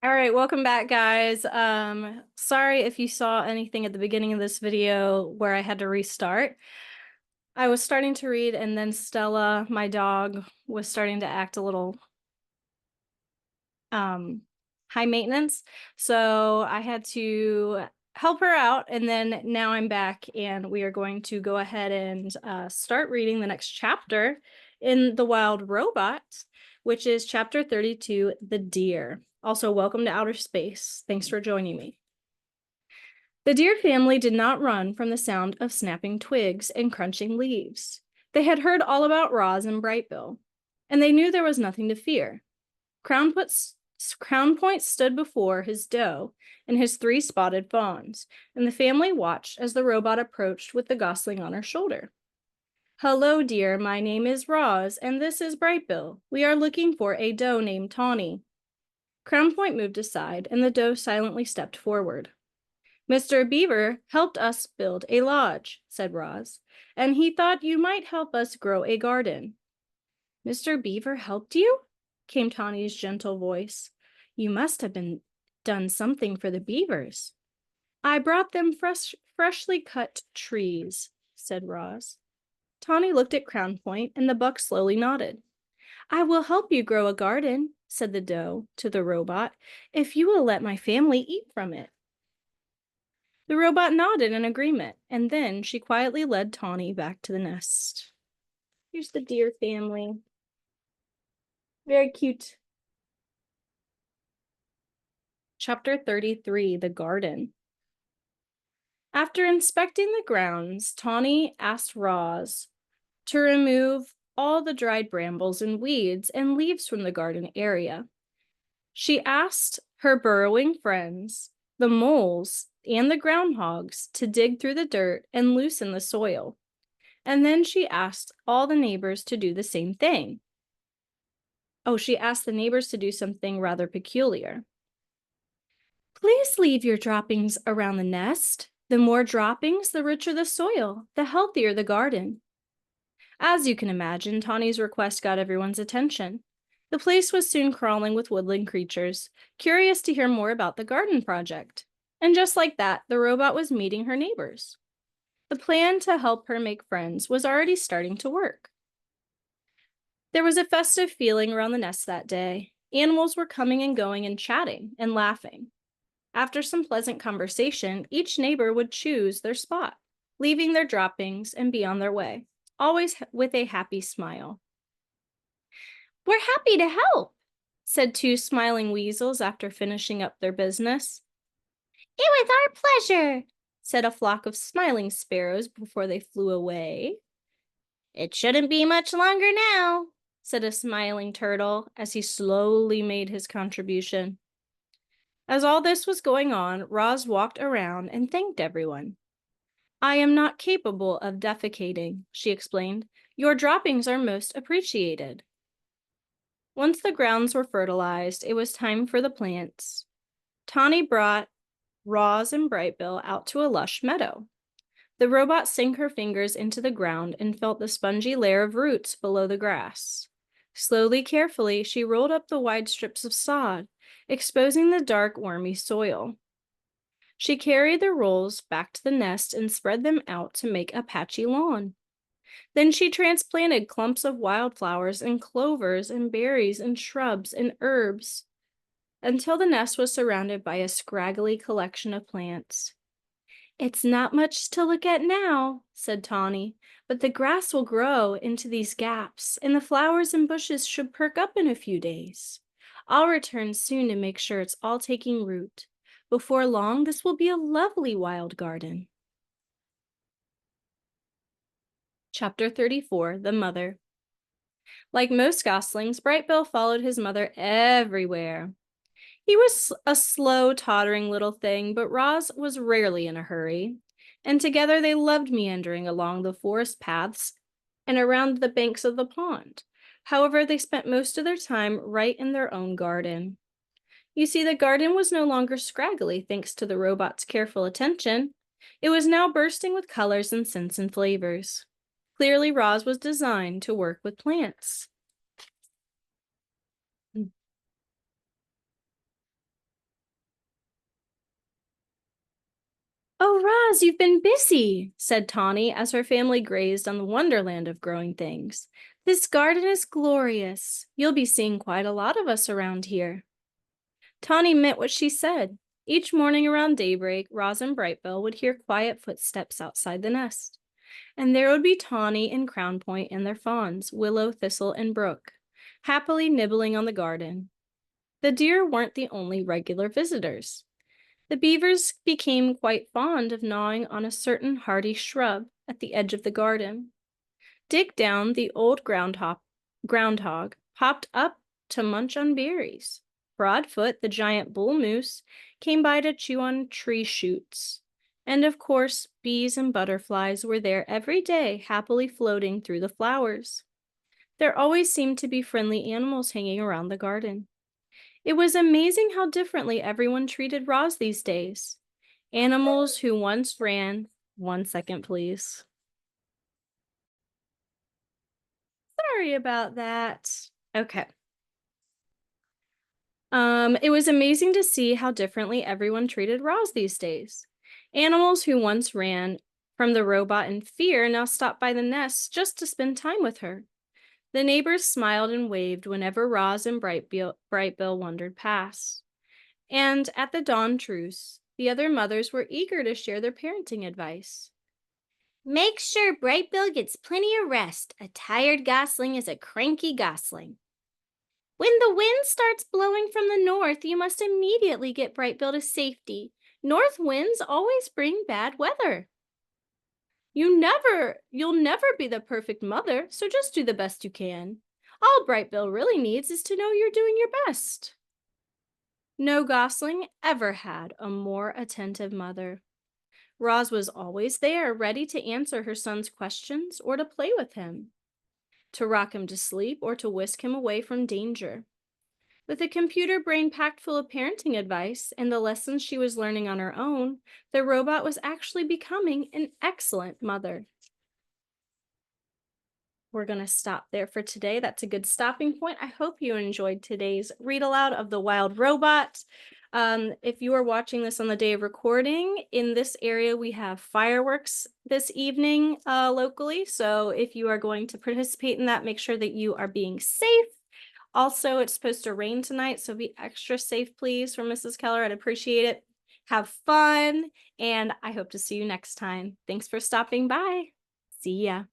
All right, welcome back, guys. Sorry if you saw anything at the beginning of this video where I had to restart. I was starting to read, and then Stella, my dog, was starting to act a little high maintenance. So I had to help her out, and then now I'm back, and we are going to go ahead and start reading the next chapter in The Wild Robot, which is chapter 32, The Deer. Also, welcome to outer space. Thanks for joining me. The deer family did not run from the sound of snapping twigs and crunching leaves. They had heard all about Roz and Brightbill, and they knew there was nothing to fear. Crown Point stood before his doe and his 3 spotted fawns, and the family watched as the robot approached with the gosling on her shoulder. Hello, dear. My name is Roz, and this is Brightbill. We are looking for a doe named Tawny. Crown Point moved aside, and the doe silently stepped forward. Mr. Beaver helped us build a lodge, said Roz, and he thought you might help us grow a garden. Mr. Beaver helped you? Came Tawny's gentle voice. You must have done something for the beavers. I brought them freshly cut trees, said Roz. Tawny looked at Crown Point, and the buck slowly nodded. I will help you grow a garden, said the doe to the robot, if you will let my family eat from it. The robot nodded in agreement, and then she quietly led Tawny back to the nest. Here's the deer family. Very cute. Chapter 33, The Garden. After inspecting the grounds, Tawny asked Roz to remove all the dried brambles and weeds and leaves from the garden area. She asked her burrowing friends, the moles and the groundhogs, to dig through the dirt and loosen the soil. And then she asked all the neighbors to do the same thing. Oh, she asked the neighbors to do something rather peculiar. Please leave your droppings around the nest. The more droppings, the richer the soil, the healthier the garden. As you can imagine, Tawny's request got everyone's attention. The place was soon crawling with woodland creatures, curious to hear more about the garden project. And just like that, the robot was meeting her neighbors. The plan to help her make friends was already starting to work. There was a festive feeling around the nest that day. Animals were coming and going and chatting and laughing. After some pleasant conversation, each neighbor would choose their spot, leaving their droppings and be on their way, always with a happy smile. We're happy to help, said 2 smiling weasels after finishing up their business. It was our pleasure, said a flock of smiling sparrows before they flew away. It shouldn't be much longer now, said a smiling turtle as he slowly made his contribution. As all this was going on, Roz walked around and thanked everyone. I am not capable of defecating, she explained. Your droppings are most appreciated. Once the grounds were fertilized, it was time for the plants. Tawny brought Roz and Brightbill out to a lush meadow. The robot sank her fingers into the ground and felt the spongy layer of roots below the grass. Slowly, carefully, she rolled up the wide strips of sod, exposing the dark, wormy soil. She carried the rolls back to the nest and spread them out to make a patchy lawn. Then she transplanted clumps of wildflowers and clovers and berries and shrubs and herbs until the nest was surrounded by a scraggly collection of plants. It's not much to look at now, said Tawny, but the grass will grow into these gaps, and the flowers and bushes should perk up in a few days. I'll return soon to make sure it's all taking root. Before long, this will be a lovely wild garden. Chapter 34, The Mother. Like most goslings, Brightbill followed his mother everywhere. He was a slow, tottering little thing, but Roz was rarely in a hurry, and together they loved meandering along the forest paths and around the banks of the pond. However, they spent most of their time right in their own garden. You see, the garden was no longer scraggly thanks to the robot's careful attention. It was now bursting with colors and scents and flavors. Clearly, Roz was designed to work with plants. Oh, Roz, you've been busy, said Tawny as her family grazed on the wonderland of growing things. This garden is glorious. You'll be seeing quite a lot of us around here. Tawny meant what she said. Each morning around daybreak, Roz and Brightbill would hear quiet footsteps outside the nest. And there would be Tawny and Crownpoint and their fawns, Willow, Thistle, and Brook, happily nibbling on the garden. The deer weren't the only regular visitors. The beavers became quite fond of gnawing on a certain hardy shrub at the edge of the garden. Dig Down, the old groundhog, popped up to munch on berries. Broadfoot, the giant bull moose, came by to chew on tree shoots. And of course, bees and butterflies were there every day, happily floating through the flowers. There always seemed to be friendly animals hanging around the garden. It was amazing how differently everyone treated Roz these days. Animals who once ran, 1 second, please. Sorry about that. Okay. It was amazing to see how differently everyone treated Roz these days. Animals who once ran from the robot in fear now stopped by the nest just to spend time with her. The neighbors smiled and waved whenever Roz and Brightbill wandered past. And at the dawn truce, the other mothers were eager to share their parenting advice. Make sure Brightbill gets plenty of rest. A tired gosling is a cranky gosling. When the wind starts blowing from the north, you must immediately get Brightbill to safety. North winds always bring bad weather. You'll never be the perfect mother, so just do the best you can. All Brightbill really needs is to know you're doing your best. No gosling ever had a more attentive mother. Roz was always there, ready to answer her son's questions or to play with him, to rock him to sleep or to whisk him away from danger. With a computer brain packed full of parenting advice and the lessons she was learning on her own, the robot was actually becoming an excellent mother. We're going to stop there for today. That's a good stopping point. I hope you enjoyed today's read aloud of The Wild Robot. If you are watching this on the day of recording, in this area we have fireworks this evening locally. So if you are going to participate in that, make sure that you are being safe. Also, it's supposed to rain tonight, so be extra safe, please, from Mrs. Keller. I'd appreciate it. Have fun, and I hope to see you next time. Thanks for stopping by. See ya.